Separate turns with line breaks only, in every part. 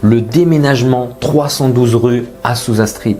le déménagement 312 rue Azusa Street.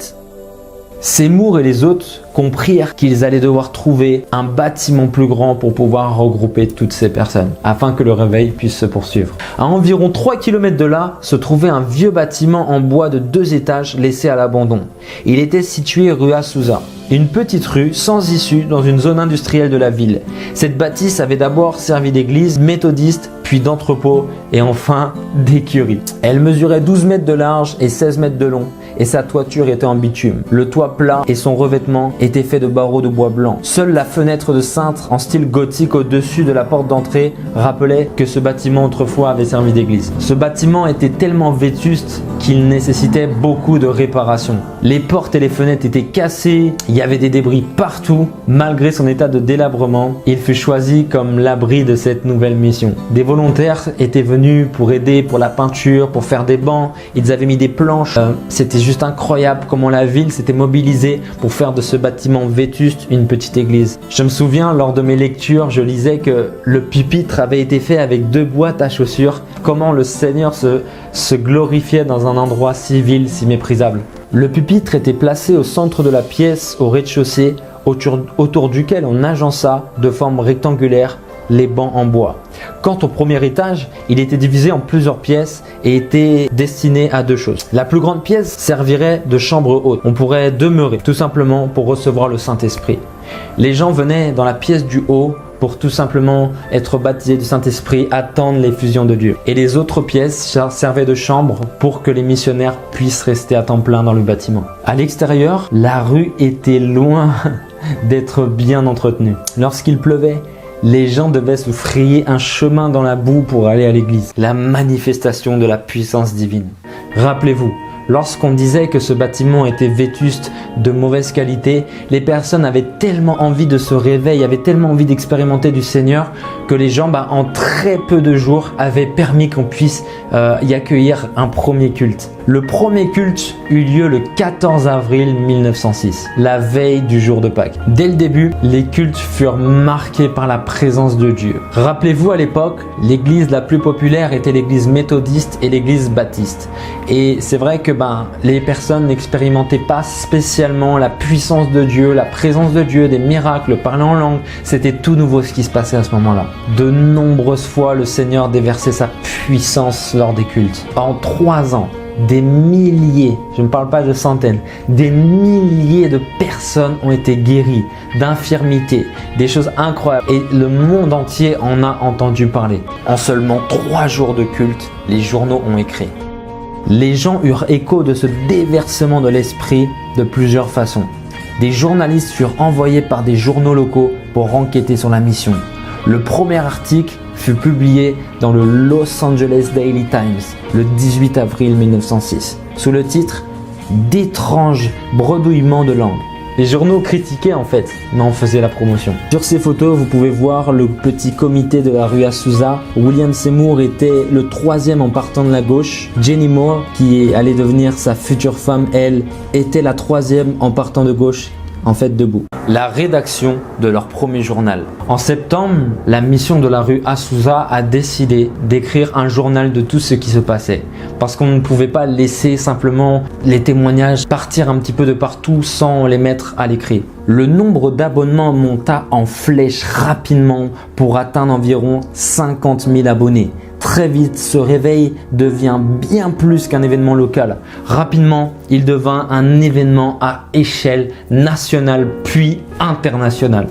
Seymour et les autres comprirent qu'ils allaient devoir trouver un bâtiment plus grand pour pouvoir regrouper toutes ces personnes, afin que le réveil puisse se poursuivre. À environ 3 km de là, se trouvait un vieux bâtiment en bois de 2 étages laissé à l'abandon. Il était situé rue Azusa, une petite rue sans issue dans une zone industrielle de la ville. Cette bâtisse avait d'abord servi d'église méthodiste, puis d'entrepôt et enfin d'écurie. Elle mesurait 12 mètres de large et 16 mètres de long et sa toiture était en bitume. Le toit plat et son revêtement étaient faits de barreaux de bois blanc. Seule la fenêtre de cintre en style gothique au-dessus de la porte d'entrée rappelait que ce bâtiment autrefois avait servi d'église. Ce bâtiment était tellement vétuste qu'il nécessitait beaucoup de réparations. Les portes et les fenêtres étaient cassées, il y avait des débris partout. Malgré son état de délabrement, il fut choisi comme l'abri de cette nouvelle mission. Des volontaires étaient venus pour aider pour la peinture, pour faire des bancs, ils avaient mis des planches. C'était juste incroyable comment la ville s'était mobilisée pour faire de ce bâtiment vétuste une petite église. Je me souviens, lors de mes lectures, je lisais que le pupitre avait été fait avec 2 boîtes à chaussures. Comment le Seigneur se glorifiait dans un endroit si vil, si méprisable. Le pupitre était placé au centre de la pièce, au rez-de-chaussée, autour duquel on agença de forme rectangulaire les bancs en bois. Quant au premier étage, il était divisé en plusieurs pièces et était destiné à 2 choses. La plus grande pièce servirait de chambre haute. On pourrait demeurer tout simplement pour recevoir le Saint-Esprit. Les gens venaient dans la pièce du haut pour tout simplement être baptisés du Saint-Esprit, attendre l'effusion de Dieu. Et les autres pièces servaient de chambre pour que les missionnaires puissent rester à temps plein dans le bâtiment. À l'extérieur, la rue était loin d'être bien entretenue. Lorsqu'il pleuvait, les gens devaient se frayer un chemin dans la boue pour aller à l'église. La manifestation de la puissance divine. Rappelez-vous, lorsqu'on disait que ce bâtiment était vétuste, de mauvaise qualité, les personnes avaient tellement envie de ce réveil, avaient tellement envie d'expérimenter du Seigneur que les gens, en très peu de jours, avaient permis qu'on puisse y accueillir un premier culte. Le premier culte eut lieu le 14 avril 1906, la veille du jour de Pâques. Dès le début, les cultes furent marqués par la présence de Dieu. Rappelez-vous, à l'époque, l'église la plus populaire était l'église méthodiste et l'église baptiste. Et c'est vrai que les personnes n'expérimentaient pas spécialement la puissance de Dieu, la présence de Dieu, des miracles, parler en langue. C'était tout nouveau ce qui se passait à ce moment-là. De nombreuses fois, le Seigneur déversait sa puissance lors des cultes. En 3 ans, des milliers, je ne parle pas de centaines, des milliers de personnes ont été guéries d'infirmités, des choses incroyables. Et le monde entier en a entendu parler. En seulement 3 jours de culte, les journaux ont écrit. Les gens eurent écho de ce déversement de l'esprit de plusieurs façons. Des journalistes furent envoyés par des journaux locaux pour enquêter sur la mission. Le premier article fut publié dans le Los Angeles Daily Times le 18 avril 1906 sous le titre « D'étranges bredouillements de langue ». Les journaux critiquaient en fait, mais en faisaient la promotion. Sur ces photos, vous pouvez voir le petit comité de la rue Azusa. William Seymour était le 3e en partant de la gauche. Jenny Moore, qui allait devenir sa future femme, elle, était la 3e en partant de gauche, en fait debout. La rédaction de leur premier journal. En septembre, la mission de la rue Azusa a décidé d'écrire un journal de tout ce qui se passait. Parce qu'on ne pouvait pas laisser simplement les témoignages partir un petit peu de partout sans les mettre à l'écrit. Le nombre d'abonnements monta en flèche rapidement pour atteindre environ 50 000 abonnés. Très vite, ce réveil devient bien plus qu'un événement local. Rapidement, il devint un événement à échelle nationale puis internationale.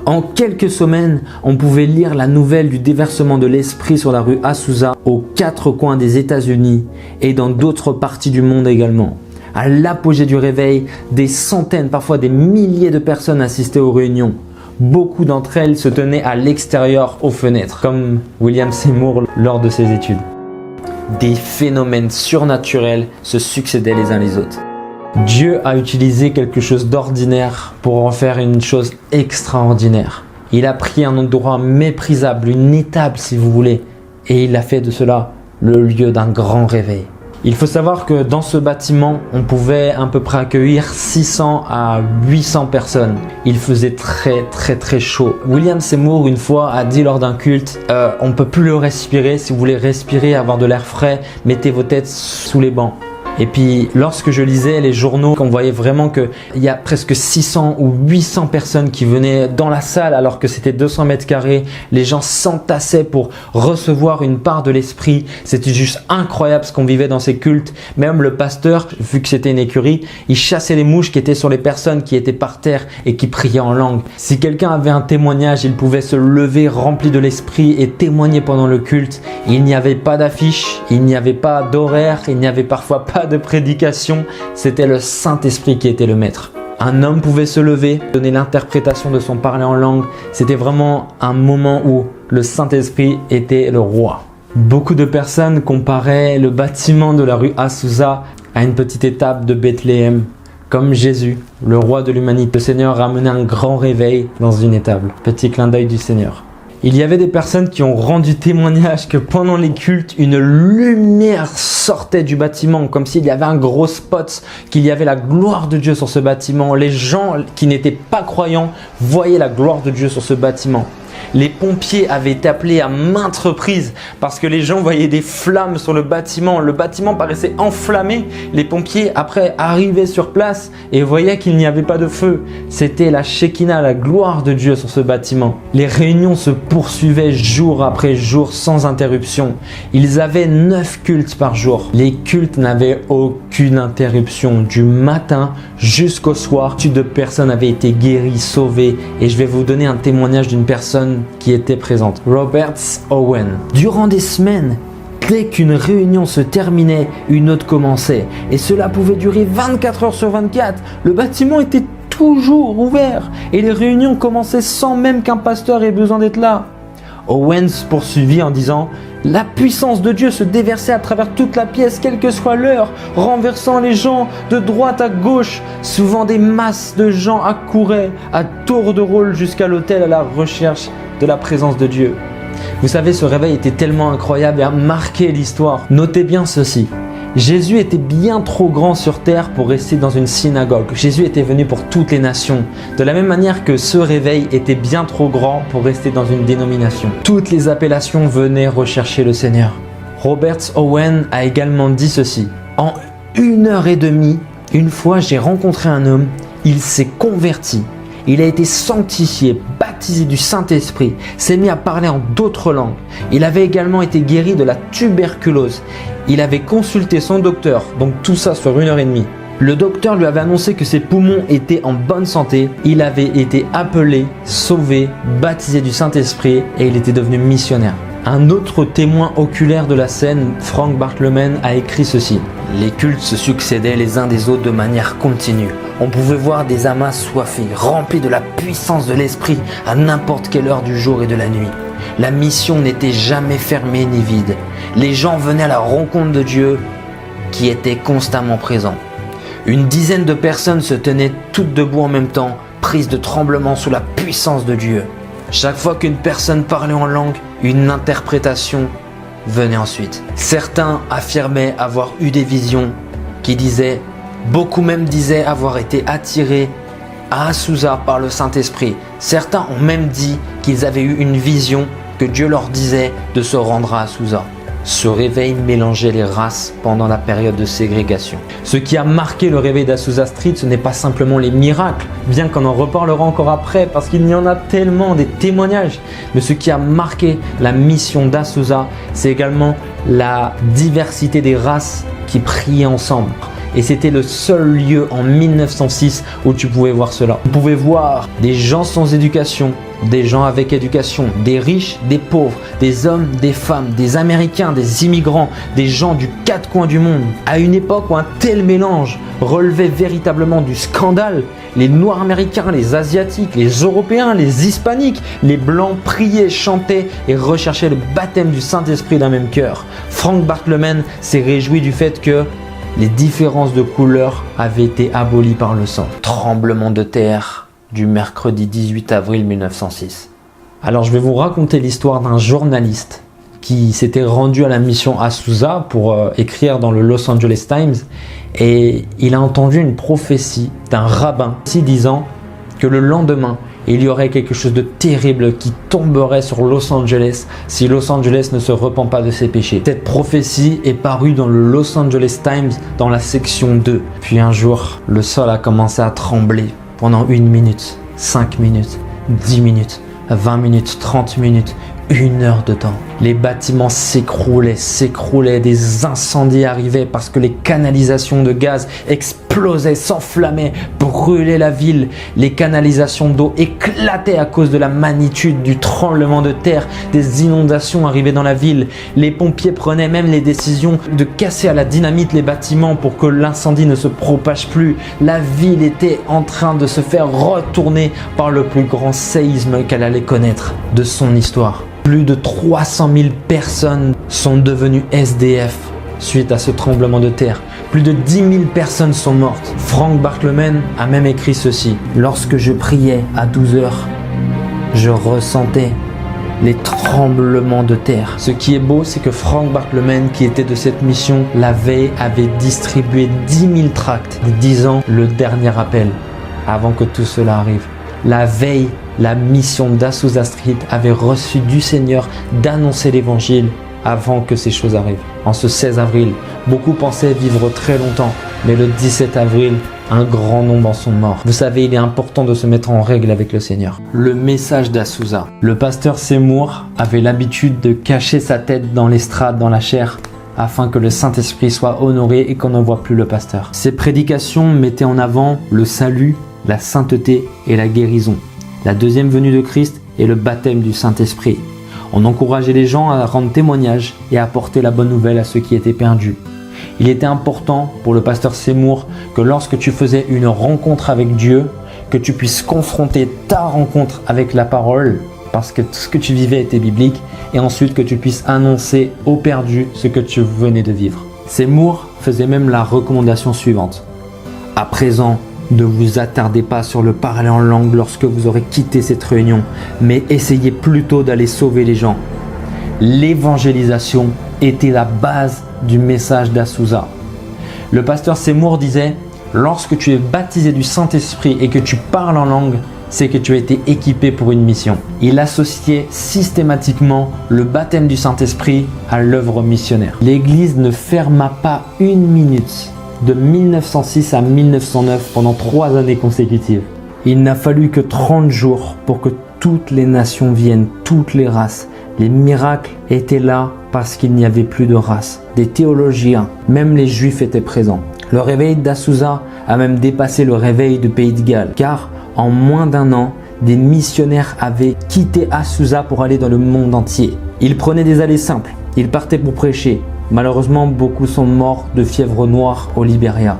En quelques semaines, on pouvait lire la nouvelle du déversement de l'esprit sur la rue Azusa aux 4 coins des États-Unis et dans d'autres parties du monde également. À l'apogée du réveil, des centaines, parfois des milliers de personnes assistaient aux réunions. Beaucoup d'entre elles se tenaient à l'extérieur aux fenêtres, comme William Seymour lors de ses études. Des phénomènes surnaturels se succédaient les uns les autres. Dieu a utilisé quelque chose d'ordinaire pour en faire une chose extraordinaire. Il a pris un endroit méprisable, une étape si vous voulez, et il a fait de cela le lieu d'un grand réveil. Il faut savoir que dans ce bâtiment, on pouvait à peu près accueillir 600 à 800 personnes. Il faisait très chaud. William Seymour, une fois, a dit lors d'un culte, on ne peut plus le respirer. Si vous voulez respirer, avoir de l'air frais, mettez vos têtes sous les bancs. Et puis, lorsque je lisais les journaux, on voyait vraiment qu'il y a presque 600 ou 800 personnes qui venaient dans la salle alors que c'était 200 mètres carrés. Les gens s'entassaient pour recevoir une part de l'esprit. C'était juste incroyable ce qu'on vivait dans ces cultes. Même le pasteur, vu que c'était une écurie, il chassait les mouches qui étaient sur les personnes qui étaient par terre et qui priaient en langue. Si quelqu'un avait un témoignage, il pouvait se lever rempli de l'esprit et témoigner pendant le culte. Il n'y avait pas d'affiche, il n'y avait pas d'horaire, il n'y avait parfois pas de prédication, c'était le Saint-Esprit qui était le maître. Un homme pouvait se lever, donner l'interprétation de son parler en langue. C'était vraiment un moment où le Saint-Esprit était le roi. Beaucoup de personnes comparaient le bâtiment de la rue Azusa à une petite étape de Bethléem. Comme Jésus, le roi de l'humanité, le Seigneur a amené un grand réveil dans une étable. Petit clin d'œil du Seigneur. Il y avait des personnes qui ont rendu témoignage que pendant les cultes, une lumière sortait du bâtiment, comme s'il y avait un gros spot, qu'il y avait la gloire de Dieu sur ce bâtiment. Les gens qui n'étaient pas croyants voyaient la gloire de Dieu sur ce bâtiment. Les pompiers avaient été appelés à maintes reprises parce que les gens voyaient des flammes sur le bâtiment. Le bâtiment paraissait enflammé. Les pompiers après arrivaient sur place et voyaient qu'il n'y avait pas de feu. C'était la Shekinah, la gloire de Dieu sur ce bâtiment. Les réunions se poursuivaient jour après jour sans interruption. Ils avaient 9 cultes par jour. Les cultes n'avaient aucune interruption. Du matin jusqu'au soir, plus de personnes avaient été guéries, sauvées. Et je vais vous donner un témoignage d'une personne qui était présente, Robert Owen. Durant des semaines, dès qu'une réunion se terminait, une autre commençait. Et cela pouvait durer 24 heures sur 24. Le bâtiment était toujours ouvert et les réunions commençaient sans même qu'un pasteur ait besoin d'être là. Owens poursuivit en disant « La puissance de Dieu se déversait à travers toute la pièce, quelle que soit l'heure, renversant les gens de droite à gauche. Souvent des masses de gens accouraient à tour de rôle jusqu'à l'autel à la recherche de la présence de Dieu. » Vous savez, ce réveil était tellement incroyable et a marqué l'histoire. Notez bien ceci. Jésus était bien trop grand sur terre pour rester dans une synagogue. Jésus était venu pour toutes les nations. De la même manière que ce réveil était bien trop grand pour rester dans une dénomination. Toutes les appellations venaient rechercher le Seigneur. Robert Owen a également dit ceci. En 1h30, une fois j'ai rencontré un homme, il s'est converti. Il a été sanctifié, baptisé du Saint-Esprit, s'est mis à parler en d'autres langues. Il avait également été guéri de la tuberculose. Il avait consulté son docteur, donc tout ça sur 1h30. Le docteur lui avait annoncé que ses poumons étaient en bonne santé. Il avait été appelé, sauvé, baptisé du Saint-Esprit et il était devenu missionnaire. Un autre témoin oculaire de la scène, Frank Bartleman, a écrit ceci. Les cultes se succédaient les uns des autres de manière continue. On pouvait voir des âmes assoiffées, remplies de la puissance de l'esprit à n'importe quelle heure du jour et de la nuit. La mission n'était jamais fermée ni vide. Les gens venaient à la rencontre de Dieu qui était constamment présent. Une dizaine de personnes se tenaient toutes debout en même temps, prises de tremblement sous la puissance de Dieu. Chaque fois qu'une personne parlait en langue, une interprétation venait ensuite. Certains affirmaient avoir eu des visions qui disaient, beaucoup même disaient avoir été attirés à Azusa par le Saint-Esprit. Certains ont même dit qu'ils avaient eu une vision que Dieu leur disait de se rendre à Azusa. Ce réveil mélangeait les races pendant la période de ségrégation. Ce qui a marqué le réveil d'Azusa Street, ce n'est pas simplement les miracles, bien qu'on en reparlera encore après parce qu'il y en a tellement des témoignages. Mais ce qui a marqué la mission d'Azusa, c'est également la diversité des races qui priaient ensemble. Et c'était le seul lieu en 1906 où tu pouvais voir cela. Tu pouvais voir des gens sans éducation, des gens avec éducation, des riches, des pauvres, des hommes, des femmes, des Américains, des immigrants, des gens du quatre coins du monde. À une époque où un tel mélange relevait véritablement du scandale, les Noirs américains, les Asiatiques, les Européens, les Hispaniques, les Blancs priaient, chantaient et recherchaient le baptême du Saint-Esprit d'un même cœur. Frank Bartleman s'est réjoui du fait que les différences de couleur avaient été abolies par le sang. Tremblement de terre du mercredi 18 avril 1906. Alors je vais vous raconter l'histoire d'un journaliste qui s'était rendu à la mission Azusa pour écrire dans le Los Angeles Times, et il a entendu une prophétie d'un rabbin disant que le lendemain, il y aurait quelque chose de terrible qui tomberait sur Los Angeles si Los Angeles ne se repent pas de ses péchés. Cette prophétie est parue dans le Los Angeles Times dans la section 2. Puis un jour, le sol a commencé à trembler pendant 1 minute, 5 minutes, 10 minutes, 20 minutes, 30 minutes, 1 heure de temps. Les bâtiments s'écroulaient, des incendies arrivaient parce que les canalisations de gaz explosaient, s'enflammaient, brûlaient la ville. Les canalisations d'eau éclataient à cause de la magnitude du tremblement de terre. Des inondations arrivaient dans la ville. Les pompiers prenaient même les décisions de casser à la dynamite les bâtiments pour que l'incendie ne se propage plus. La ville était en train de se faire retourner par le plus grand séisme qu'elle allait connaître de son histoire. Plus de 300 000 personnes sont devenues SDF suite à ce tremblement de terre. Plus de 10 000 personnes sont mortes. Frank Bartleman a même écrit ceci. Lorsque je priais à 12 heures, je ressentais les tremblements de terre. Ce qui est beau, c'est que Frank Bartleman, qui était de cette mission, la veille avait distribué 10 000 tracts disant le dernier appel avant que tout cela arrive. La veille, la mission d'Azusa Street avait reçu du Seigneur d'annoncer l'évangile avant que ces choses arrivent. En ce 16 avril, beaucoup pensaient vivre très longtemps, mais le 17 avril, un grand nombre en sont morts. Vous savez, il est important de se mettre en règle avec le Seigneur. Le message d'Azusa. Le pasteur Seymour avait l'habitude de cacher sa tête dans l'estrade, dans la chair, afin que le Saint-Esprit soit honoré et qu'on ne voit plus le pasteur. Ses prédications mettaient en avant le salut, la sainteté et la guérison, la deuxième venue de Christ et le baptême du Saint-Esprit. On encourageait les gens à rendre témoignage et à apporter la bonne nouvelle à ceux qui étaient perdus. Il était important pour le pasteur Seymour que lorsque tu faisais une rencontre avec Dieu, que tu puisses confronter ta rencontre avec la parole, parce que tout ce que tu vivais était biblique, et ensuite que tu puisses annoncer aux perdus ce que tu venais de vivre. Seymour faisait même la recommandation suivante. À présent, ne vous attardez pas sur le parler en langue lorsque vous aurez quitté cette réunion, mais essayez plutôt d'aller sauver les gens. L'évangélisation était la base du message d'Azusa. Le pasteur Seymour disait « Lorsque tu es baptisé du Saint-Esprit et que tu parles en langue, c'est que tu as été équipé pour une mission. » Il associait systématiquement le baptême du Saint-Esprit à l'œuvre missionnaire. L'Église ne ferma pas 1 minute de 1906 à 1909 pendant 3 années consécutives. Il n'a fallu que 30 jours pour que toutes les nations viennent, toutes les races. Les miracles étaient là parce qu'il n'y avait plus de race. Des théologiens, même les juifs étaient présents. Le réveil d'Azusa a même dépassé le réveil du Pays de Galles, car en moins d'1 an, des missionnaires avaient quitté Azusa pour aller dans le monde entier. Ils prenaient des allées simples, ils partaient pour prêcher. Malheureusement, beaucoup sont morts de fièvre noire au Libéria.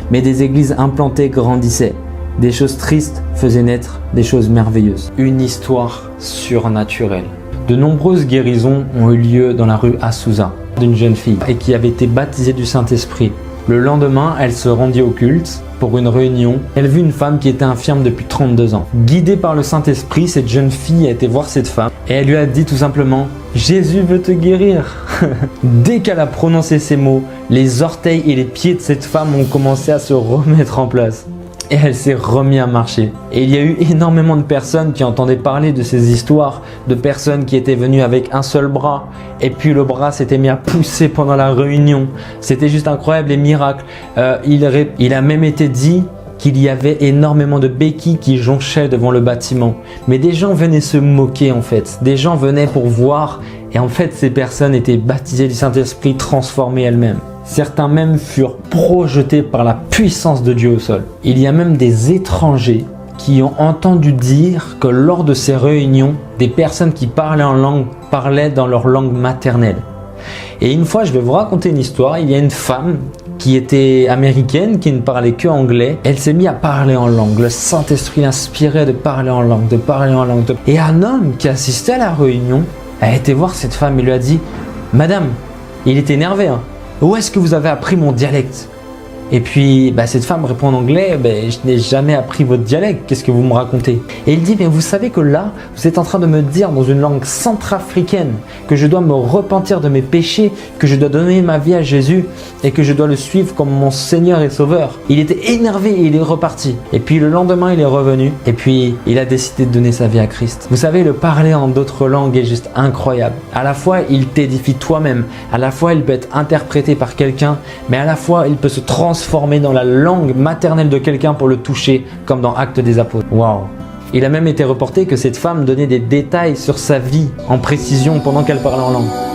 Mais des églises implantées grandissaient. Des choses tristes faisaient naître des choses merveilleuses. Une histoire surnaturelle. De nombreuses guérisons ont eu lieu dans la rue Azusa d'une jeune fille et qui avait été baptisée du Saint-Esprit. Le lendemain, elle se rendit au culte pour une réunion. Elle vit une femme qui était infirme depuis 32 ans. Guidée par le Saint-Esprit, cette jeune fille a été voir cette femme et elle lui a dit tout simplement « Jésus veut te guérir !» Dès qu'elle a prononcé ces mots, les orteils et les pieds de cette femme ont commencé à se remettre en place. Et elle s'est remise à marcher. Et il y a eu énormément de personnes qui entendaient parler de ces histoires, de personnes qui étaient venues avec un seul bras, et puis le bras s'était mis à pousser pendant la réunion. C'était juste incroyable, les miracles. Il a même été dit qu'il y avait énormément de béquilles qui jonchaient devant le bâtiment. Mais des gens venaient se moquer en fait. Des gens venaient pour voir, et en fait ces personnes étaient baptisées du Saint-Esprit, transformées elles-mêmes. Certains même furent projetés par la puissance de Dieu au sol. Il y a même des étrangers qui ont entendu dire que lors de ces réunions, des personnes qui parlaient en langue parlaient dans leur langue maternelle. Et une fois, je vais vous raconter une histoire. Il y a une femme qui était américaine, qui ne parlait que anglais. Elle s'est mise à parler en langue. Le Saint-Esprit l'inspirait de parler en langue, de parler en langue. Et un homme qui assistait à la réunion a été voir cette femme et lui a dit « Madame », il était énervé, hein, « Où est-ce que vous avez appris mon dialecte ?» Et puis cette femme répond en anglais, je n'ai jamais appris votre dialecte, qu'est-ce que vous me racontez? Et il dit, mais vous savez que là, vous êtes en train de me dire dans une langue centrafricaine que je dois me repentir de mes péchés, que je dois donner ma vie à Jésus et que je dois le suivre comme mon Seigneur et Sauveur. Il était énervé et il est reparti. Et puis le lendemain, il est revenu et puis il a décidé de donner sa vie à Christ. Vous savez, le parler en d'autres langues est juste incroyable. À la fois, il t'édifie toi-même. À la fois, il peut être interprété par quelqu'un, mais à la fois, il peut se transformer dans la langue maternelle de quelqu'un pour le toucher, comme dans Actes des Apôtres. Waouh! Il a même été reporté que cette femme donnait des détails sur sa vie en précision pendant qu'elle parlait en langue.